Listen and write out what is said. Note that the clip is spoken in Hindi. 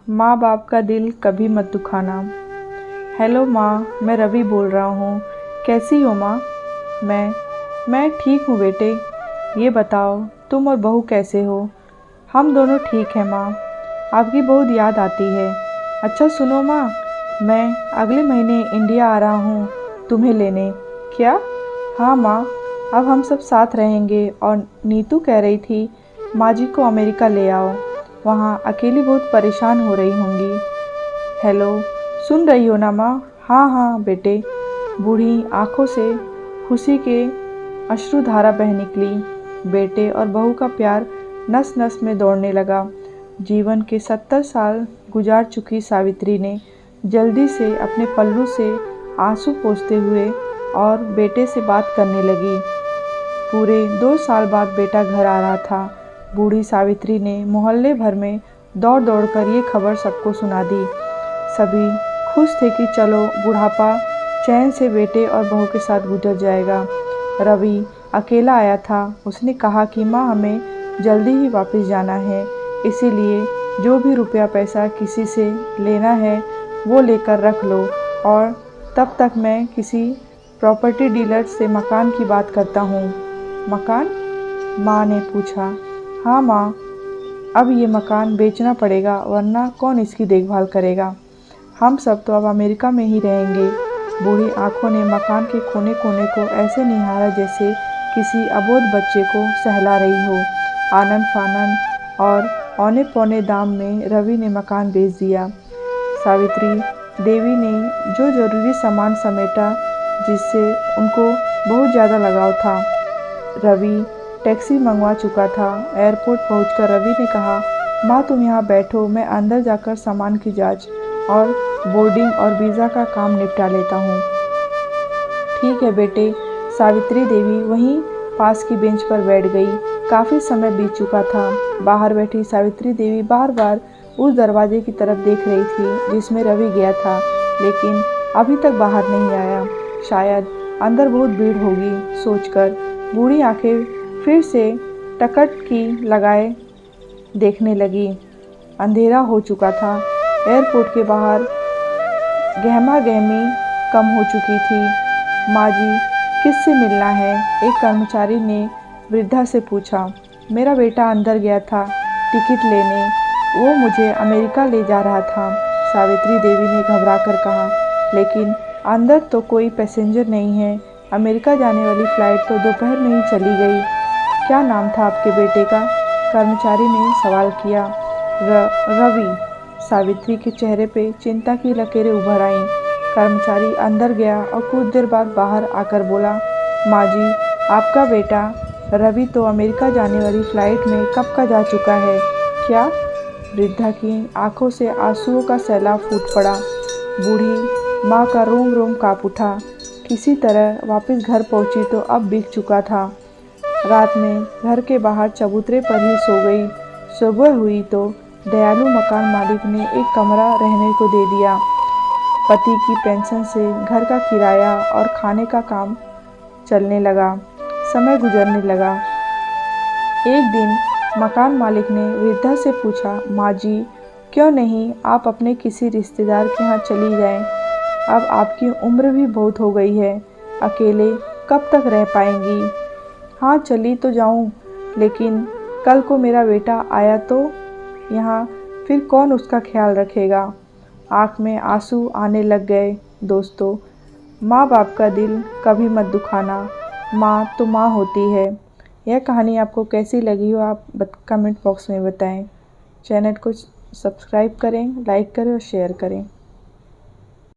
माँ बाप का दिल कभी मत दुखाना। हेलो माँ, मैं रवि बोल रहा हूँ। कैसी हो माँ? मैं ठीक हूँ बेटे। ये बताओ तुम और बहू कैसे हो? हम दोनों ठीक हैं माँ। आपकी बहुत याद आती है। अच्छा सुनो माँ, मैं अगले महीने इंडिया आ रहा हूँ तुम्हें लेने। क्या? हाँ माँ, अब हम सब साथ रहेंगे और नीतू कह रही थी माँ जी को अमेरिका ले आओ, वहाँ अकेली बहुत परेशान हो रही होंगी। हेलो, सुन रही हो ना माँ? हाँ हाँ बेटे। बूढ़ी आंखों से खुशी के अश्रुधारा बह निकली। बेटे और बहू का प्यार नस नस में दौड़ने लगा। जीवन के 70 साल गुजार चुकी सावित्री ने जल्दी से अपने पल्लू से आंसू पोंछते हुए और बेटे से बात करने लगी। पूरे 2 साल बाद बेटा घर आ रहा था। बूढ़ी सावित्री ने मोहल्ले भर में दौड़ दौड़ कर ये खबर सबको सुना दी। सभी खुश थे कि चलो बुढ़ापा चैन से बेटे और बहू के साथ गुजर जाएगा। रवि अकेला आया था। उसने कहा कि माँ हमें जल्दी ही वापस जाना है, इसीलिए जो भी रुपया पैसा किसी से लेना है वो लेकर रख लो और तब तक मैं किसी प्रॉपर्टी डीलर से मकान की बात करता हूँ। मकान? माँ ने पूछा। हाँ माँ, अब ये मकान बेचना पड़ेगा वरना कौन इसकी देखभाल करेगा। हम सब तो अब अमेरिका में ही रहेंगे। बूढ़ी आंखों ने मकान के कोने कोने को ऐसे निहारा जैसे किसी अबोध बच्चे को सहला रही हो। आनन फानन और औने पौने दाम में रवि ने मकान बेच दिया। सावित्री देवी ने जो जरूरी सामान समेटा जिससे उनको बहुत ज़्यादा लगाव था। रवि टैक्सी मंगवा चुका था। एयरपोर्ट पहुंचकर रवि ने कहा, माँ तुम यहाँ बैठो, मैं अंदर जाकर सामान की जांच और बोर्डिंग और वीज़ा का काम निपटा लेता हूँ। ठीक है बेटे। सावित्री देवी वहीं पास की बेंच पर बैठ गई। काफ़ी समय बीत चुका था। बाहर बैठी सावित्री देवी बार बार उस दरवाजे की तरफ देख रही थी जिसमें रवि गया था, लेकिन अभी तक बाहर नहीं आया। शायद अंदर बहुत भीड़ होगी सोचकर बूढ़ी आंखें फिर से टकटकी लगाए देखने लगी। अंधेरा हो चुका था। एयरपोर्ट के बाहर गहमा गहमी कम हो चुकी थी। माँ जी किससे मिलना है? एक कर्मचारी ने वृद्धा से पूछा। मेरा बेटा अंदर गया था टिकट लेने, वो मुझे अमेरिका ले जा रहा था, सावित्री देवी ने घबराकर कहा। लेकिन अंदर तो कोई पैसेंजर नहीं है। अमेरिका जाने वाली फ़्लाइट तो दोपहर में ही चली गई। क्या नाम था आपके बेटे का? कर्मचारी ने सवाल किया। रवि। सावित्री के चेहरे पे चिंता की लकीरें उभर आईं। कर्मचारी अंदर गया और कुछ देर बाद बाहर आकर बोला, माँ जी आपका बेटा रवि तो अमेरिका जाने वाली फ़्लाइट में कब का जा चुका है। क्या? वृद्धा की आंखों से आंसुओं का सैलाब फूट पड़ा। बूढ़ी माँ का रोम रोम काँप उठा। किसी तरह वापस घर पहुँची तो अब बीत चुका था। रात में घर के बाहर चबूतरे पर ही सो गई। सुबह हुई तो दयालु मकान मालिक ने एक कमरा रहने को दे दिया। पति की पेंशन से घर का किराया और खाने का काम चलने लगा। समय गुजरने लगा। एक दिन मकान मालिक ने वृद्धा से पूछा, माँ जी क्यों नहीं आप अपने किसी रिश्तेदार के यहाँ चली जाएं? अब आपकी उम्र भी बहुत हो गई है, अकेले कब तक रह पाएंगी? हाँ चली तो जाऊँ, लेकिन कल को मेरा बेटा आया तो यहाँ फिर कौन उसका ख्याल रखेगा? आँख में आंसू आने लग गए। दोस्तों, माँ बाप का दिल कभी मत दुखाना। माँ तो माँ होती है। यह कहानी आपको कैसी लगी हो आप कमेंट बॉक्स में बताएं। चैनल को सब्सक्राइब करें, लाइक करें और शेयर करें।